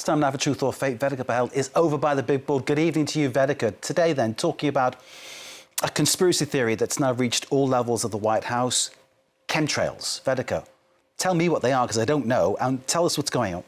It's time now for Truth or Fate. Vedika Bahl is over by the big board. Good evening to you, Vedika. Today, then, talking about a conspiracy theory that's now reached all levels of the White House, chemtrails. Vedika, tell me what they are, because I don't know, and tell us what's going on.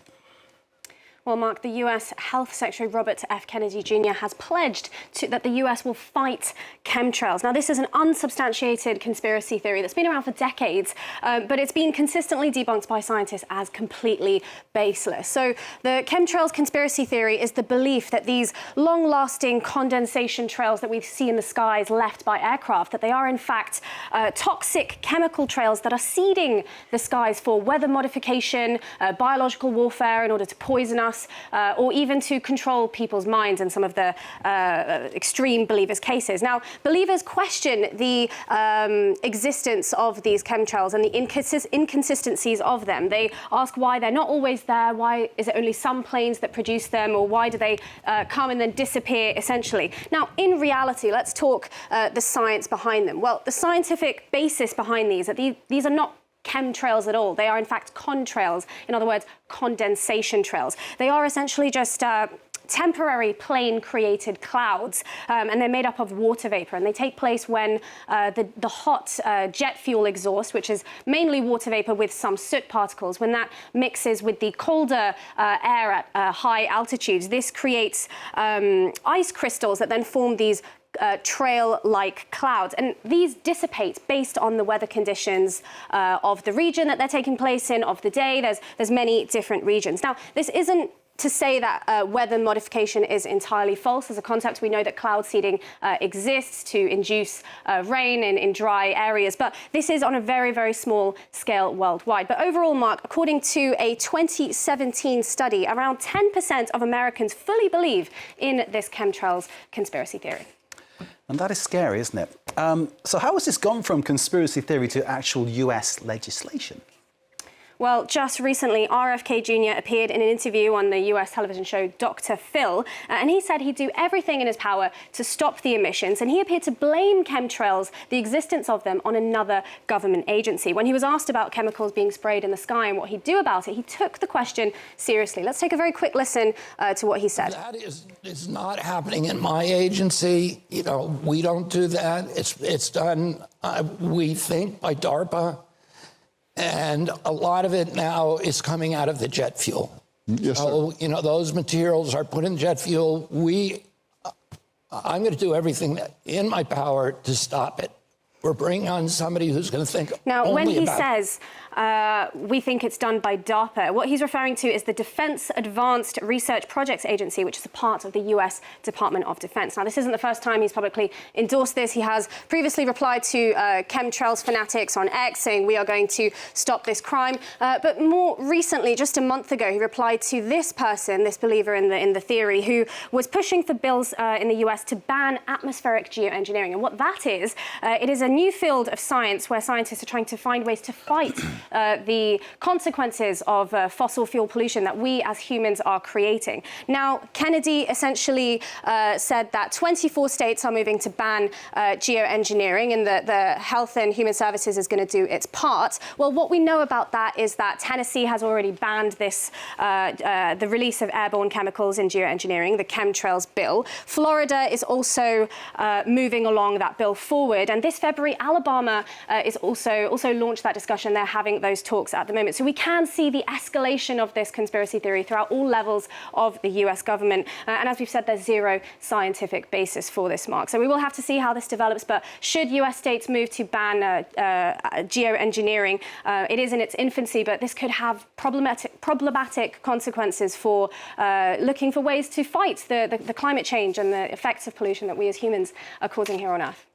Well, Mark, the US Health Secretary Robert F. Kennedy Jr. has pledged that the US will fight chemtrails. Now, this is an unsubstantiated conspiracy theory that's been around for decades, but it's been consistently debunked by scientists as completely baseless. So the chemtrails conspiracy theory is the belief that these long-lasting condensation trails that we see in the skies left by aircraft, that they are in fact toxic chemical trails that are seeding the skies for weather modification, biological warfare in order to poison us, or even to control people's minds in some of the extreme believers' cases. Now, believers question the existence of these chemtrails and the inconsistencies of them. They ask why they're not always there, why is it only some planes that produce them, or why do they come and then disappear, essentially. Now, in reality, let's talk the science behind them. Well, the scientific basis behind these are not chemtrails at all. They are in fact contrails, in other words, condensation trails. They are essentially just temporary plane-created clouds, and they're made up of water vapor, and they take place when the hot jet fuel exhaust, which is mainly water vapor with some soot particles, when that mixes with the colder air at high altitudes, this creates ice crystals that then form these trail-like clouds, and these dissipate based on the weather conditions of the region that they're taking place in, of the day. There's many different regions. Now, this isn't to say that weather modification is entirely false. As a concept, we know that cloud seeding exists to induce rain in dry areas, but this is on a very, very small scale worldwide. But overall, Mark, according to a 2017 study, around 10% of Americans fully believe in this chemtrails conspiracy theory. And that is scary, isn't it? So how has this gone from conspiracy theory to actual US legislation? Well, just recently, RFK Jr. appeared in an interview on the US television show Dr. Phil, and he said he'd do everything in his power to stop the emissions, and he appeared to blame chemtrails, the existence of them, on another government agency. When he was asked about chemicals being sprayed in the sky and what he'd do about it, he took the question seriously. Let's take a very quick listen to what he said. That is not happening in my agency. You know, we don't do that. It's done, we think, by DARPA. And a lot of it now is coming out of the jet fuel. Yes, so, sir. you know, those materials are put in jet fuel. I'm going to do everything in my power to stop it. We're bringing on somebody who's going to think now, only when he about says we think it's done by DARPA, what he's referring to is the Defense Advanced Research Projects Agency, which is a part of the US Department of Defense. Now, this isn't the first time he's publicly endorsed this. He has previously replied to chemtrails fanatics on X, saying we are going to stop this crime. But more recently, just a month ago, he replied to this person, this believer in the theory, who was pushing for bills in the US to ban atmospheric geoengineering. And what that is, it is a new field of science where scientists are trying to find ways to fight the consequences of fossil fuel pollution that we as humans are creating. Now, Kennedy essentially said that 24 states are moving to ban geoengineering, and the Health and Human Services is going to do its part. Well, what we know about that is that Tennessee has already banned this, the release of airborne chemicals in geoengineering, the Chemtrails bill. Florida is also moving along that bill forward, and this February, Alabama is also launched that discussion. They're having those talks at the moment. So we can see the escalation of this conspiracy theory throughout all levels of the US government. And as we've said, there's zero scientific basis for this, Mark. So we will have to see how this develops. But should US states move to ban geoengineering, it is in its infancy, but this could have problematic consequences for looking for ways to fight the climate change and the effects of pollution that we as humans are causing here on Earth.